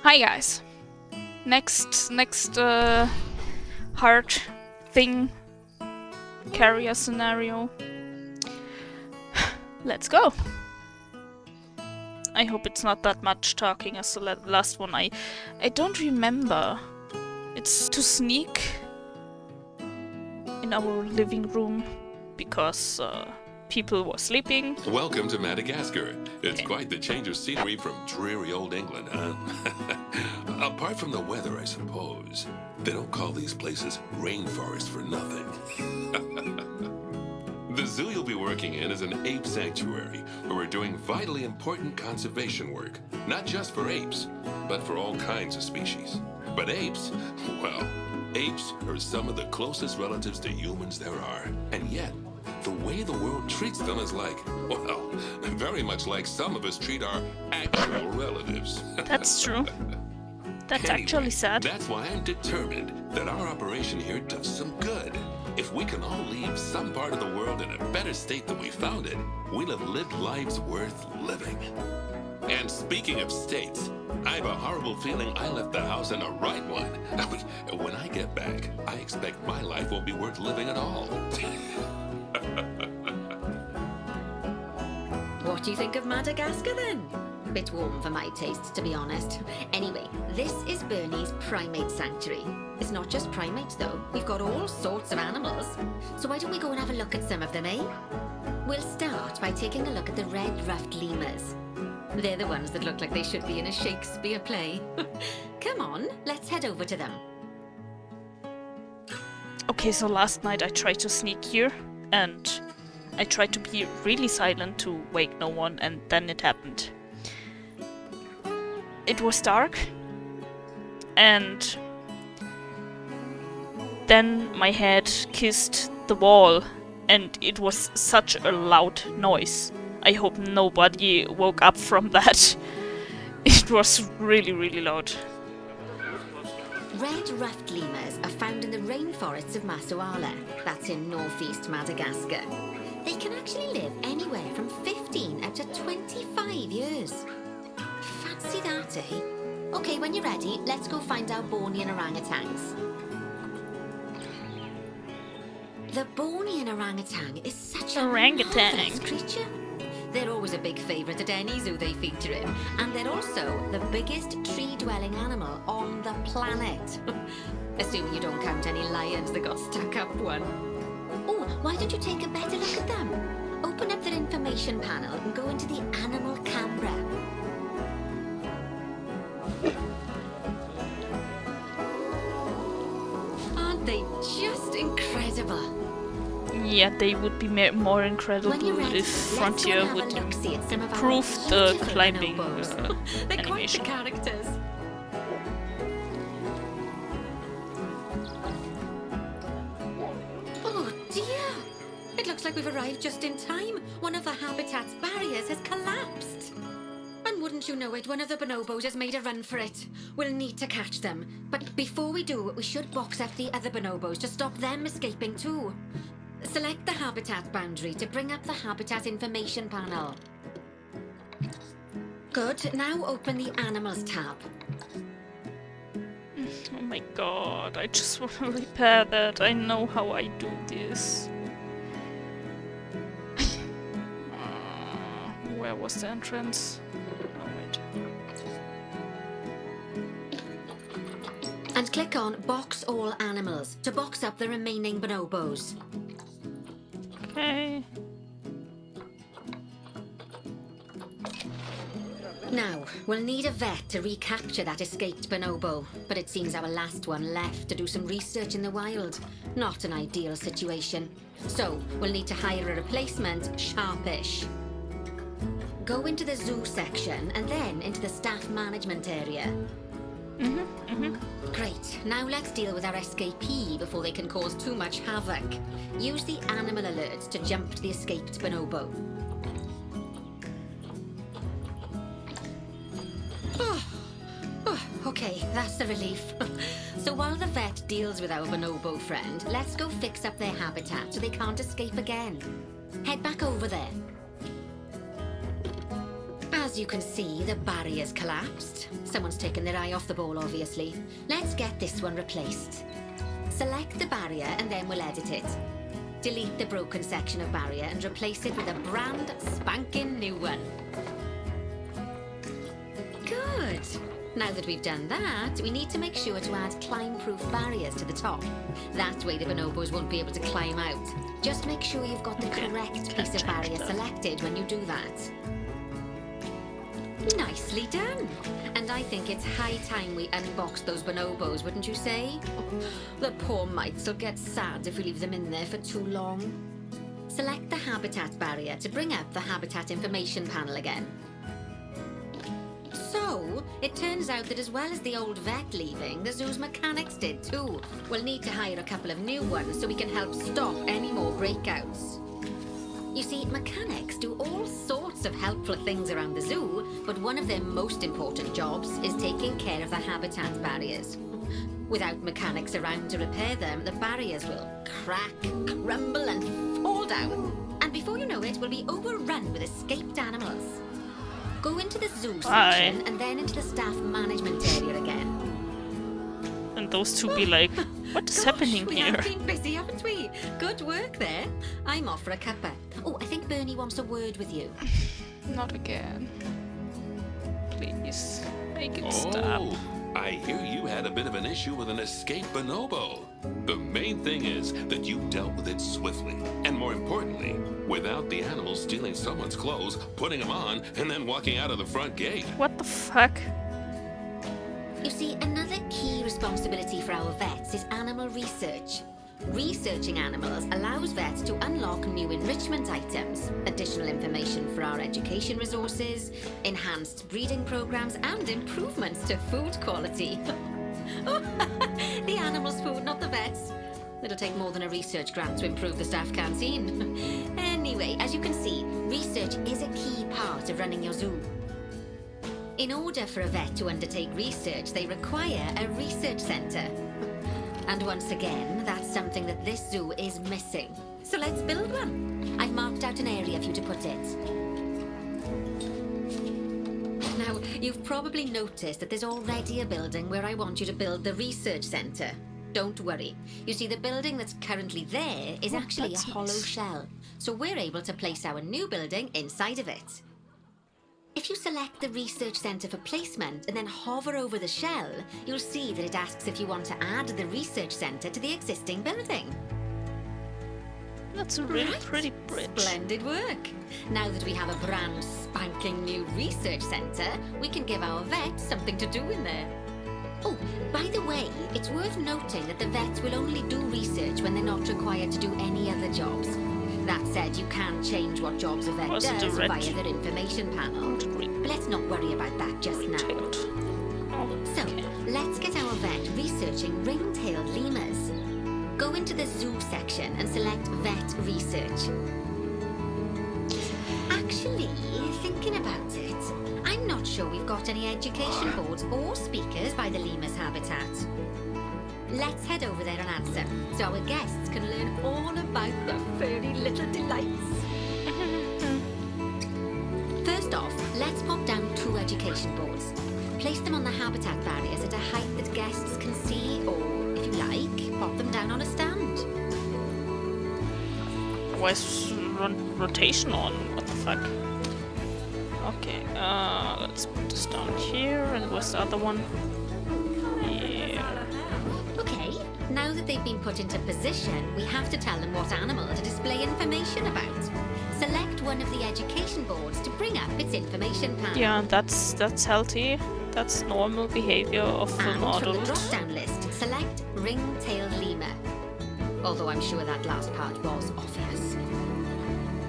Hi guys. Next hard thing carrier scenario. Let's go. I hope it's not that much talking as the last one. I don't remember. It's to sneak in our living room because people were sleeping. Welcome to Madagascar. It's quite the change of scenery from dreary old England, huh? Apart from the weather, I suppose. They don't call these places rainforest for nothing. The zoo you'll be working in is an ape sanctuary, where we're doing vitally important conservation work. Not just for apes, but for all kinds of species. But apes, well, apes are some of the closest relatives to humans there are. And yet, the way the world treats them is like, well, very much like some of us treat our actual relatives. That's true. That's Anyway, actually sad. That's why I'm determined that our operation here does some good. If we can all leave some part of the world in a better state than we found it, we'll have lived lives worth living. And speaking of states, I have a horrible feeling I left the house in the right one. When I get back, I expect my life won't be worth living at all. What do you think of Madagascar then? Bit warm for my taste, to be honest. Anyway, this is Bernie's primate sanctuary. It's not just primates though, we've got all sorts of animals. So why don't we go and have a look at some of them, eh? We'll start by taking a look at the red-ruffed lemurs. They're the ones that look like they should be in a Shakespeare play. Come on, let's head over to them. Okay, so last night I tried to sneak here and I tried to be really silent to wake no one, and then it happened. It was dark, and then my head kissed the wall, and it was such a loud noise. I hope nobody woke up from that. It was really, really loud. Red-ruffed lemurs are found in the rainforests of Masoala. That's in northeast Madagascar. They can actually live anywhere from 15 up to 25 years. Fancy that, eh? Okay, when you're ready, let's go find our Bornean orangutans. The Bornean orangutan is such a marvelous creature. They're always a big favourite at any zoo they feature in, and they're also the biggest tree-dwelling animal on the planet. Assuming you don't count any lions that got stuck up one. Oh, why don't you take a better look at them? Open up their information panel and go into the animal camera. Aren't they just incredible? Yeah, they would be more incredible if Frontier would improve the climbing They're animation. quite the characters. Oh dear! It looks like we've arrived just in time. One of the habitat's barriers has collapsed. And wouldn't you know it, one of the bonobos has made a run for it. We'll need to catch them. But before we do, we should box up the other bonobos to stop them escaping too. Select the habitat boundary to bring up the habitat information panel. Good, now open the animals tab. Oh my god, I just want to repair that. I know how I do this. Where was the entrance? Oh wait. And click on Box All Animals to box up the remaining bonobos. Okay. Now, we'll need a vet to recapture that escaped bonobo, but it seems our last one left to do some research in the wild. Not an ideal situation. So, we'll need to hire a replacement sharpish. Go into the zoo section and then into the staff management area. Great, now let's deal with our escapee before they can cause too much havoc. Use the animal alerts to jump to the escaped bonobo. Okay, that's a relief. So while the vet deals with our bonobo friend, let's go fix up their habitat so they can't escape again. Head back over there. As you can see, the barrier's collapsed. Someone's taken their eye off the ball, obviously. Let's get this one replaced. Select the barrier and then we'll edit it. Delete the broken section of barrier and replace it with a brand spanking new one. Good. Now that we've done that, we need to make sure to add climb-proof barriers to the top. That way the bonobos won't be able to climb out. Just make sure you've got the correct piece of barrier selected when you do that. Nicely done. And I think it's high time we unbox those bonobos, wouldn't you say? The poor mites will get sad if we leave them in there for too long. Select the habitat barrier to bring up the habitat information panel again. So, it turns out that as well as the old vet leaving, the zoo's mechanics did too. We'll need to hire a couple of new ones so we can help stop any more breakouts. You see, mechanics do all sorts of helpful things around the zoo, but one of their most important jobs is taking care of the habitat barriers. Without mechanics around to repair them, the barriers will crack, crumble and fall down. And before you know it, we'll be overrun with escaped animals. Go into the zoo section and then into the staff management area again. And those two be like, what is happening here? We have been busy, haven't we? Good work there. I'm off for a cuppa. Oh, I think Bernie wants a word with you. Not again. Please, make it stop. Oh, I hear you had a bit of an issue with an escaped bonobo. The main thing is that you dealt with it swiftly, and more importantly, without the animal stealing someone's clothes, putting them on, and then walking out of the front gate. What the fuck? You see, another key responsibility for our vets is animal research. Researching animals allows vets to unlock new enrichment items, additional information for our education resources, enhanced breeding programs, and improvements to food quality. The animals' food, not the vets. It'll take more than a research grant to improve the staff canteen. Anyway, as you can see, research is a key part of running your zoo. In order for a vet to undertake research, they require a research centre. And once again, that's something that this zoo is missing. So let's build one. I've marked out an area for you to put it. Now, you've probably noticed that there's already a building where I want you to build the research centre. Don't worry. You see, the building that's currently there is actually a hollow shell. So we're able to place our new building inside of it. If you select the research centre for placement and then hover over the shell, you'll see that it asks if you want to add the research centre to the existing building. That's a really pretty bridge. Splendid work. Now that we have a brand spanking new research centre, we can give our vets something to do in there. Oh, by the way, it's worth noting that the vets will only do research when they're not required to do any other jobs. That said, you can change what jobs a vet does via their information panel. But let's not worry about that just now. So, let's get our vet researching ring-tailed lemurs. Go into the zoo section and select Vet Research. Actually, thinking about it, I'm not sure we've got any education boards or speakers by the lemur's habitat. Let's head over there and answer, so our guests can learn all about the furry little delights. First off, let's pop down 2 education boards. Place them on the habitat barriers at a height that guests can see, or, if you like, pop them down on a stand. Why is rotation on? What the fuck? Okay, let's put this down here, and where's the other one? Here. Okay, now that they've been put into position, we have to tell them what animal to display information about. Select one of the education boards to bring up its information panel. Yeah, that's healthy. That's normal behavior of an adult. From the drop-down list, select ring-tailed lemur. Although I'm sure that last part was obvious.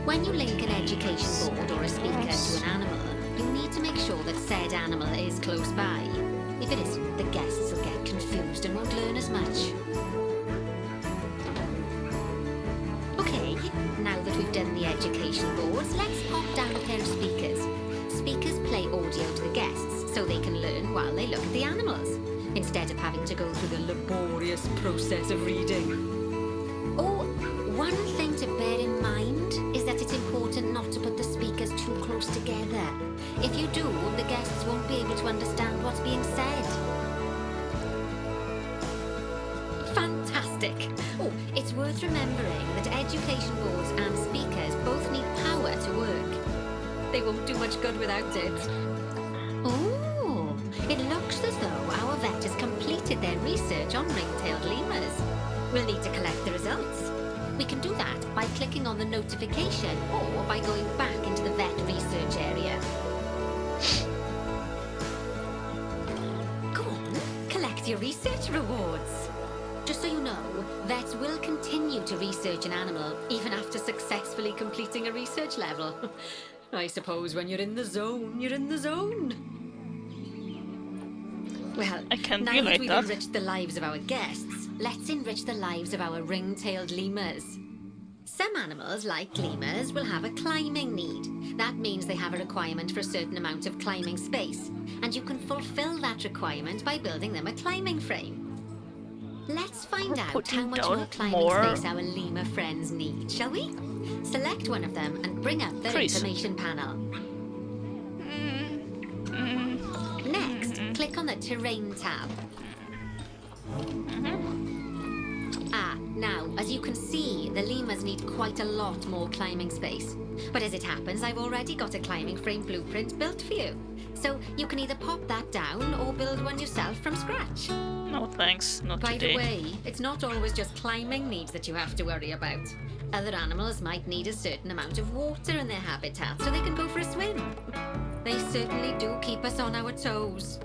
When you link an education board or a speaker to an animal, you need to make sure that said animal is close by. If it isn't, the guests will get confused and won't learn as much. Okay, now that we've done the education boards, let's pop down a pair of speakers. Speakers play audio to the guests so they can learn while they look at the animals, instead of having to go through the laborious process of reading. Oh, one thing to bear in mind is that it's important not to put the speakers too close together. If you do, the guests won't be able to understand what's being said. Fantastic! Oh, it's worth remembering that education boards and speakers both need power to work. They won't do much good without it. Oh, it looks as though our vet has completed their research on ring-tailed lemurs. We'll need to collect the results. We can do that by clicking on the notification or by going back into the vet research area. Go on, collect your research rewards. Just so you know, vets will continue to research an animal even after successfully completing a research level. I suppose when you're in the zone, you're in the zone. Well, now that we've enriched the lives of our guests, let's enrich the lives of our ring-tailed lemurs. Some animals, like lemurs, will have a climbing need. That means they have a requirement for a certain amount of climbing space, and you can fulfill that requirement by building them a climbing frame. Let's find out how much more climbing space our lemur friends need, shall we? Select one of them and bring up their information panel. Next, click on the Terrain tab. Now, as you can see, the lemurs need quite a lot more climbing space. But as it happens, I've already got a climbing frame blueprint built for you. So you can either pop that down or build one yourself from scratch. No thanks, not today. By the way, it's not always just climbing needs that you have to worry about. Other animals might need a certain amount of water in their habitat so they can go for a swim. They certainly do keep us on our toes.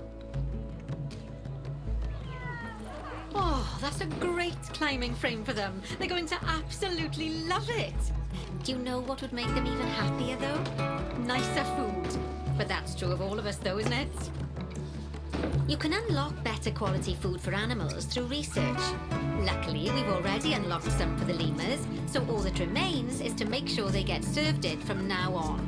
Oh, that's a great climbing frame for them. They're going to absolutely love it. Do you know what would make them even happier, though? Nicer food. But that's true of all of us, though, isn't it? You can unlock better quality food for animals through research. Luckily, we've already unlocked some for the lemurs, so all that remains is to make sure they get served it from now on.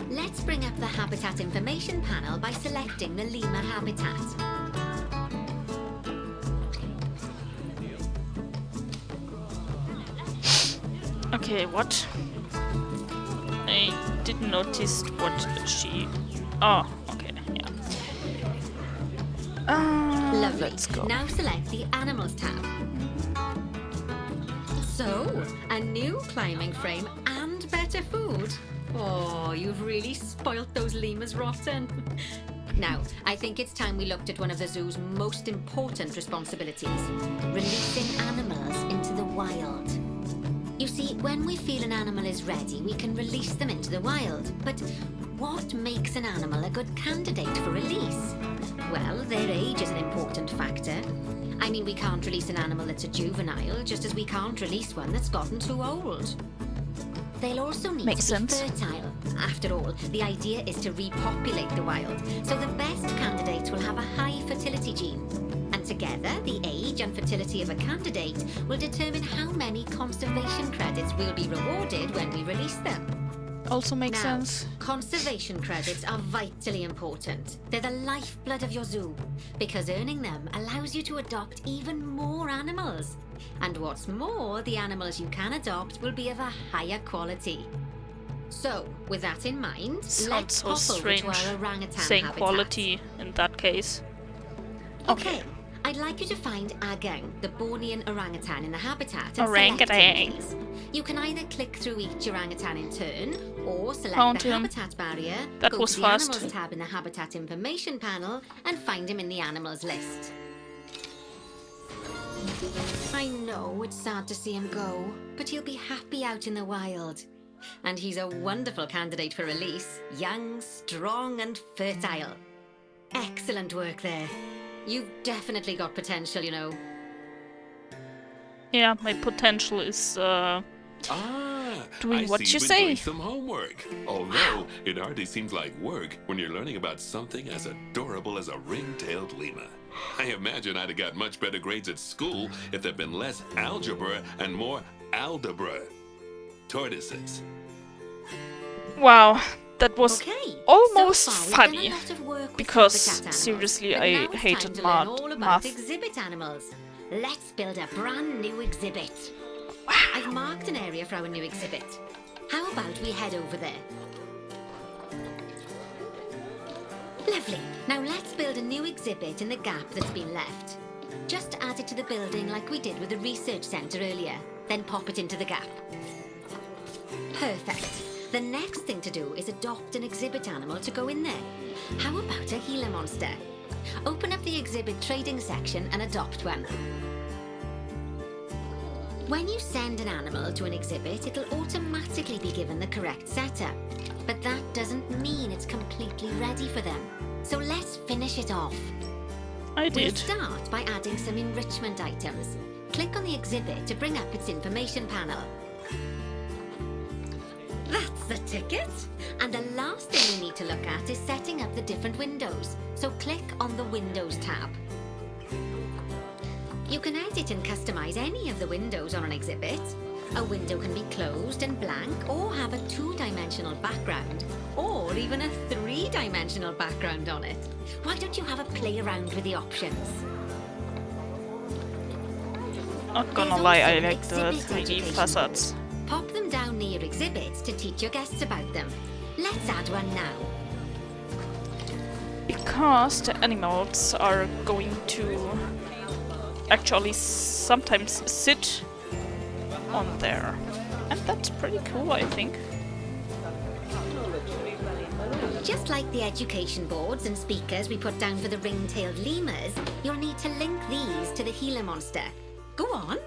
Let's bring up the habitat information panel by selecting the lemur habitat. Okay, what? I didn't notice what she... Oh, okay, yeah. Lovely. Let's go. Now select the Animals tab. So, a new climbing frame and better food. Oh, you've really spoilt those lemurs rotten. Now, I think it's time we looked at one of the zoo's most important responsibilities, releasing animals into the wild. You see, when we feel an animal is ready, we can release them into the wild. But what makes an animal a good candidate for release? Well, their age is an important factor. I mean, we can't release an animal that's a juvenile, just as we can't release one that's gotten too old. They'll also need to be fertile. After all, the idea is to repopulate the wild, so the best candidates will have a high fertility gene. And together, the age and fertility of a candidate will determine how many conservation credits will be rewarded when we release them. Also makes sense. Conservation credits are vitally important. They're the lifeblood of your zoo, because earning them allows you to adopt even more animals. And what's more, the animals you can adopt will be of a higher quality. So, with that in mind, let's pop over to our orangutan saying habitat. Quality in that case. Okay. I'd like you to find Agang, the Bornean orangutan in the habitat, and select him, please. You can either click through each orangutan in turn, or select the habitat barrier, go to the Animals tab in the Habitat Information panel, and find him in the Animals list. I know it's sad to see him go, but he'll be happy out in the wild. And he's a wonderful candidate for release, young, strong, and fertile. Excellent work there. You've definitely got potential, you know. Yeah, my potential is doing what you say. Doing some homework. Although it hardly seems like work when you're learning about something as adorable as a ring-tailed lemur. I imagine I'd have got much better grades at school if there'd been less algebra and more aldebra. Tortoises. Wow. That was almost so funny, because seriously, I hated math. Exhibit animals. Let's build a brand new exhibit. Wow. I've marked an area for our new exhibit. How about we head over there? Lovely. Now let's build a new exhibit in the gap that's been left. Just add it to the building like we did with the research centre earlier. Then pop it into the gap. Perfect. The next thing to do is adopt an exhibit animal to go in there. How about a Gila monster? Open up the exhibit trading section and adopt one. When you send an animal to an exhibit, it'll automatically be given the correct setup. But that doesn't mean it's completely ready for them. So let's finish it off. I did. We'll start by adding some enrichment items. Click on the exhibit to bring up its information panel. That's the ticket. And the last thing we need to look at is setting up the different windows. So click on the Windows tab. You can edit and customize any of the windows on an exhibit. A window can be closed and blank, or have a 2-dimensional background, or even a 3-dimensional background on it. Why don't you have a play around with the options? Not gonna lie, I like the 3D facades. Pop them down near your exhibits to teach your guests about them. Let's add one now. Because the animals are going to actually sometimes sit on there. And that's pretty cool, I think. Just like the education boards and speakers we put down for the ring-tailed lemurs, you'll need to link these to the Gila monster. Go on.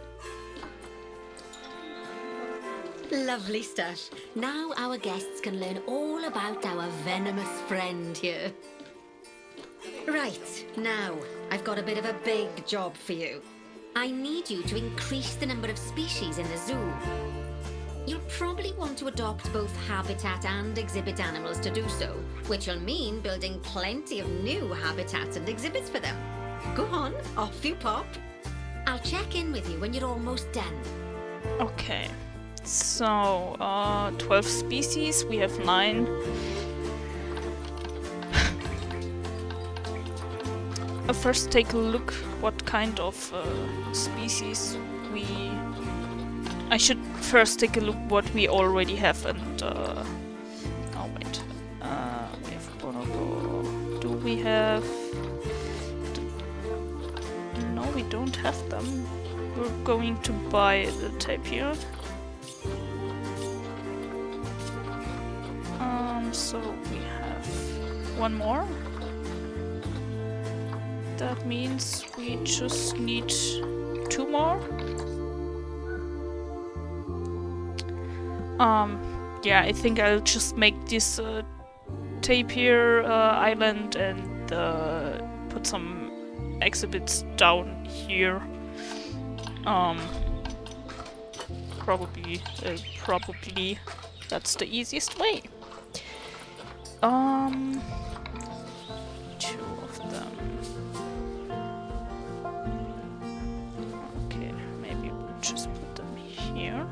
Lovely stuff. Now our guests can learn all about our venomous friend here. Right, now, I've got a bit of a big job for you. I need you to increase the number of species in the zoo. You'll probably want to adopt both habitat and exhibit animals to do so, which will mean building plenty of new habitats and exhibits for them. Go on, off you pop. I'll check in with you when you're almost done. Okay. So, 12 species, we have 9. First take a look what kind of species I should first take a look what we already have and oh wait. We have bonobo. Do we have... No, we don't have them. We're going to buy the tapir. So we have one more. That means we just need 2 more. Yeah, I think I'll just make this tapir island and put some exhibits down here. Probably that's the easiest way. 2 of them. Okay, maybe we'll just put them here.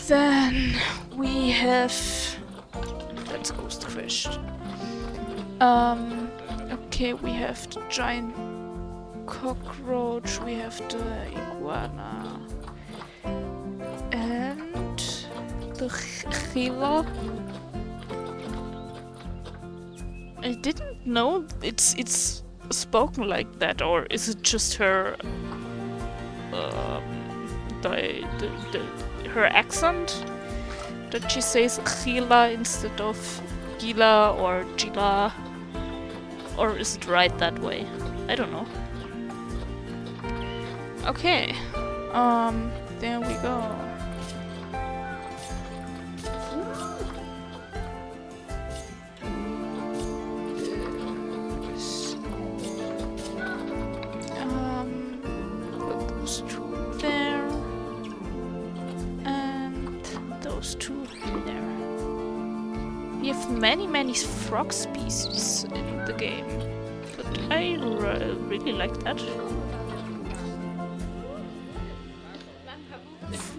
Then we have... Let's go first. Okay, we have the giant cockroach, we have the iguana, and the Gila. I didn't know it's spoken like that, or is it just her her accent that she says Gila instead of Gila or Gila, or is it right that way? I don't know. Okay, there we go. Those 2 there. Those 2 there. We have many frog species in the game, but I really like that.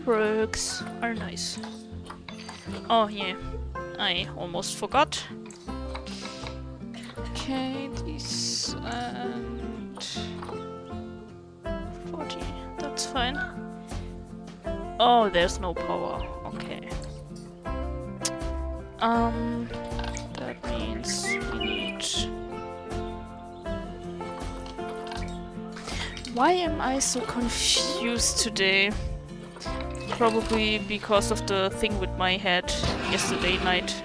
Frogs are nice. Oh yeah, I almost forgot. Okay, this and 40, that's fine. Oh, there's no power. Okay. That means we need... Why am I so confused today? Probably because of the thing with my head yesterday night.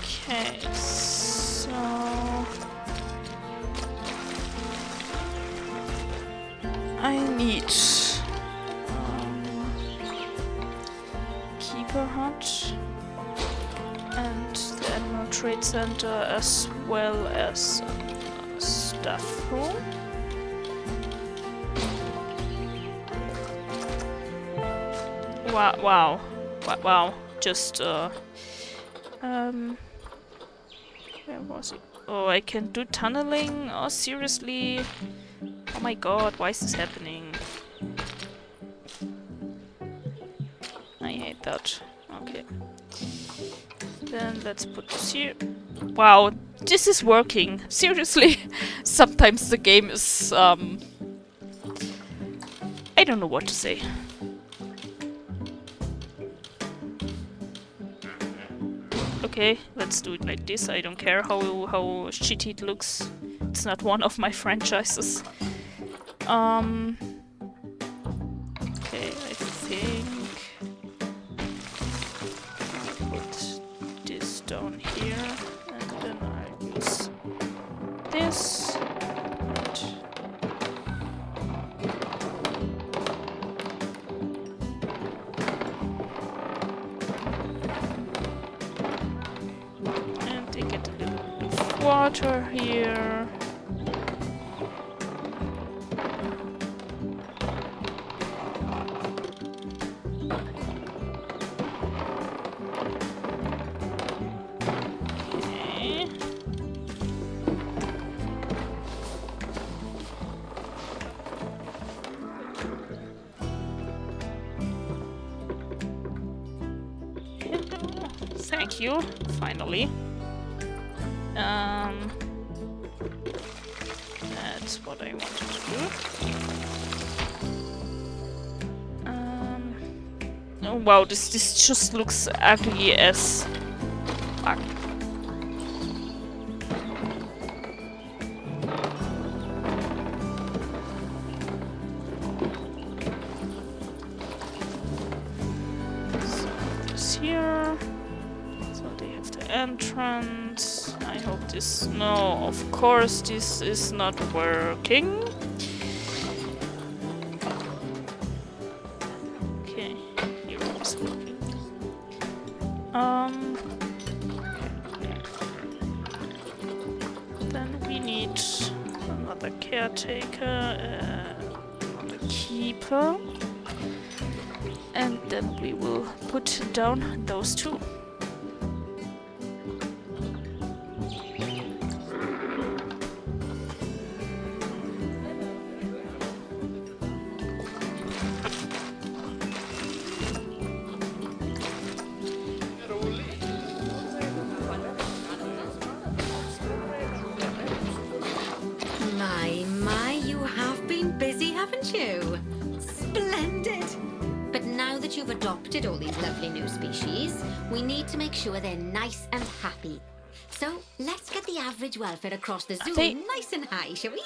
Okay, so... I need... Keeper Hut and the Animal Trade Center as well as staff room. Wow. Just, where was it? Oh, I can do tunneling? Oh, seriously? Oh my god, why is this happening? I hate that. Okay. Then let's put this here. Wow, this is working. Seriously. Sometimes the game is, I don't know what to say. Okay, let's do it like this. I don't care how shitty it looks. It's not one of my franchises. Okay, I think I'll put this down here, and then I'll use this. And they get a little bit of water here. Thank you, finally. That's what I wanted to do. Oh wow, this just looks ugly as fuck. So this here. They have the entrance. I hope this... No, of course this is not working. Okay, here it's working. Then we need another caretaker, another keeper. And then we will put down those two. My, you have been busy, haven't you? Splendid! But now that you've adopted all these lovely new species, we need to make sure they're nice and happy. So let's get the average welfare across the zoo nice and high, shall we?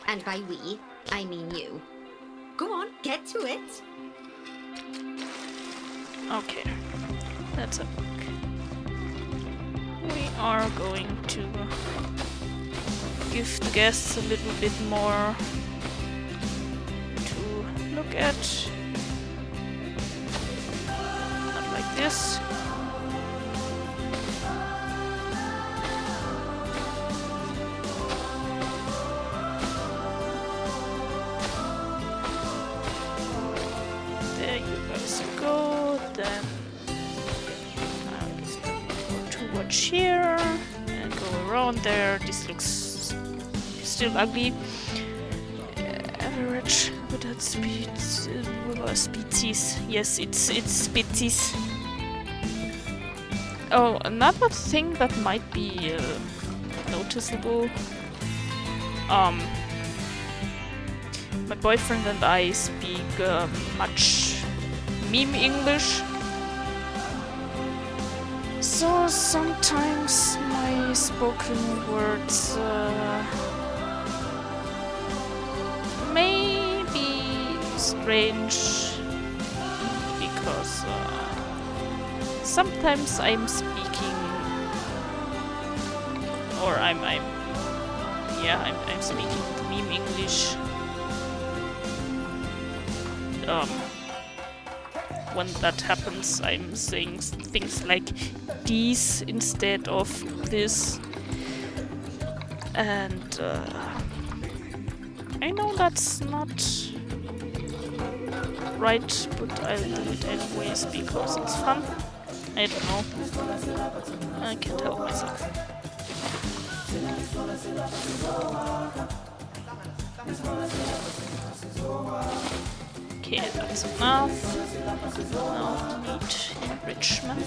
And by we, I mean you. Go on, get to it. Okay, let's have a look. We are going to give the guests a little bit more to look at. Not like this. There you guys go, then watch here and go around there. This looks still ugly. Average habitat species. Yes, it's species. Oh, another thing that might be noticeable. My boyfriend and I speak much meme English. So sometimes my spoken words may be strange because sometimes I'm speaking or I'm speaking meme English. When that happens, I'm saying things like these instead of this, and I know that's not right, but I'll do it anyways because it's fun. I don't know. I can't help myself. Okay, that's enough. Now we need enrichment.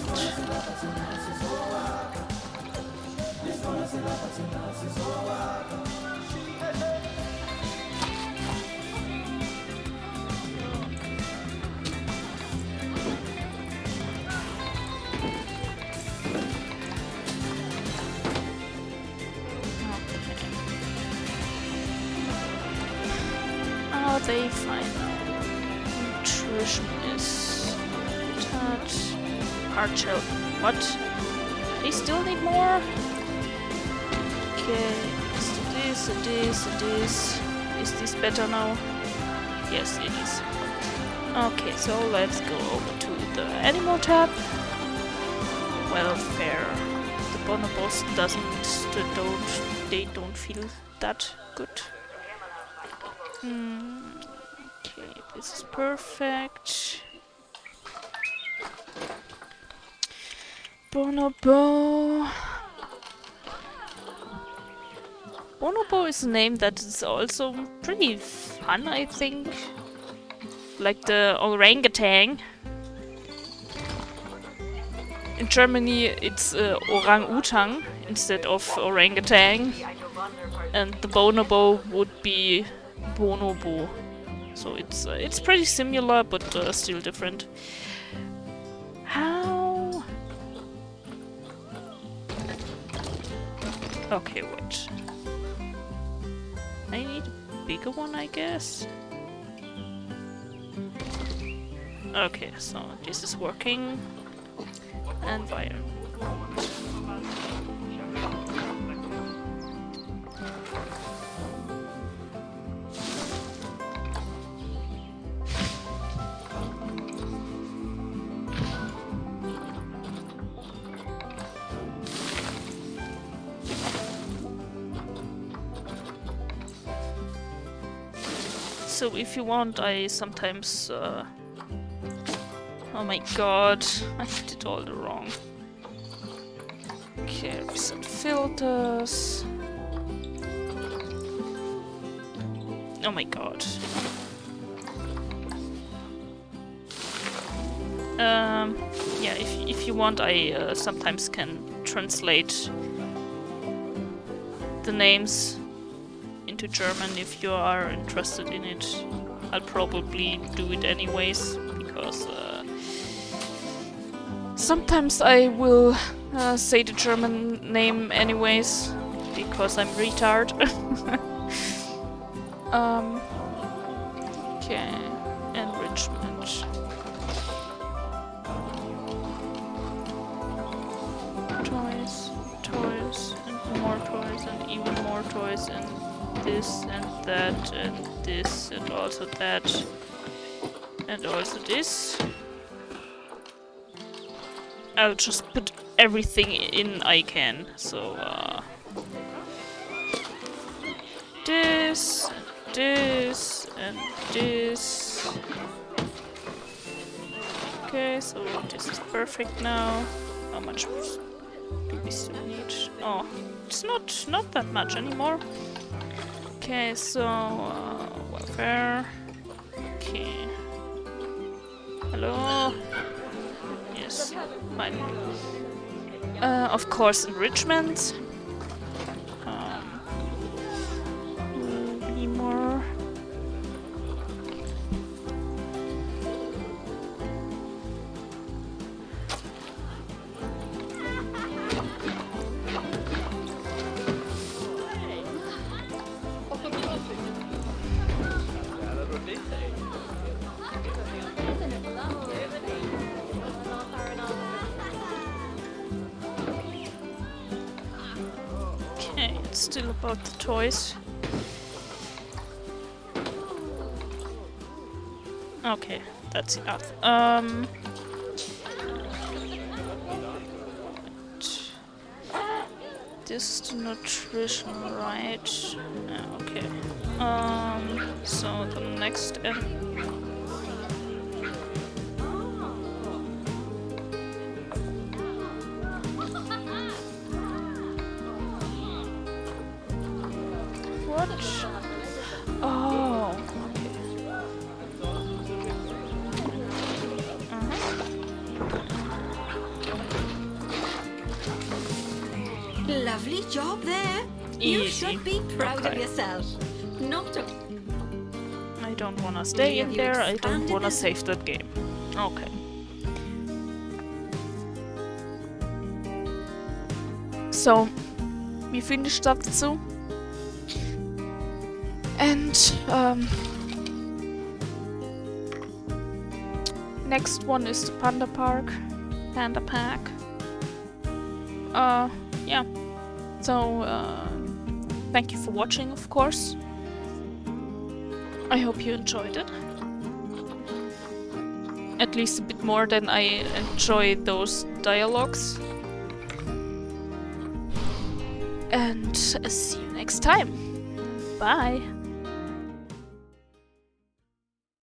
Oh, they find nutrition is touch hard shell. What? They still need more? Okay, let's do this and this and this. Is this better now? Yes, it is. Okay, so let's go over to the animal tab. Welfare. The bonobos they don't feel that good. Okay, this is perfect. Bonobo. Bonobo is a name that is also pretty fun, I think. Like the orangutan. In Germany, it's orang-utang instead of orangutan. And the bonobo would be bonobo. So it's pretty similar, but still different. How? Okay, wait. I need a bigger one, I guess. Okay, so this is working. Environment. So if you want, I sometimes oh my god, I did all the wrong. Okay, reset filters. Oh my god. Yeah, if you want, I sometimes can translate the names into German if you are interested in it. I'll probably do it anyways, because sometimes I will say the German name anyways, because I'm retard. Okay, enrichment. Toys, toys, and more toys, and even more toys, and this, and that, and this, and also that, and also this. I'll just put everything in I can, so this, and this, and this. Okay, so this is perfect now. How much do we still need? Oh, it's not that much anymore. Okay, so welfare. Okay. Hello. Yes, fine. Of course, enrichment. Any more? Okay, it's still about the toys. Okay, that's enough. This is the nutrition, right? Yeah, okay. So the next what? Oh, okay. Lovely job there. You Easy. should be proud Okay. of yourself. Not a... I don't wanna stay in Have you there, I don't expanded wanna this? save that game. Okay. So, we finished chapter 2. And, next one is the Panda Park. Panda Pack. Yeah. So, thank you for watching, of course. I hope you enjoyed it. At least a bit more than I enjoy those dialogues. And see you next time. Bye.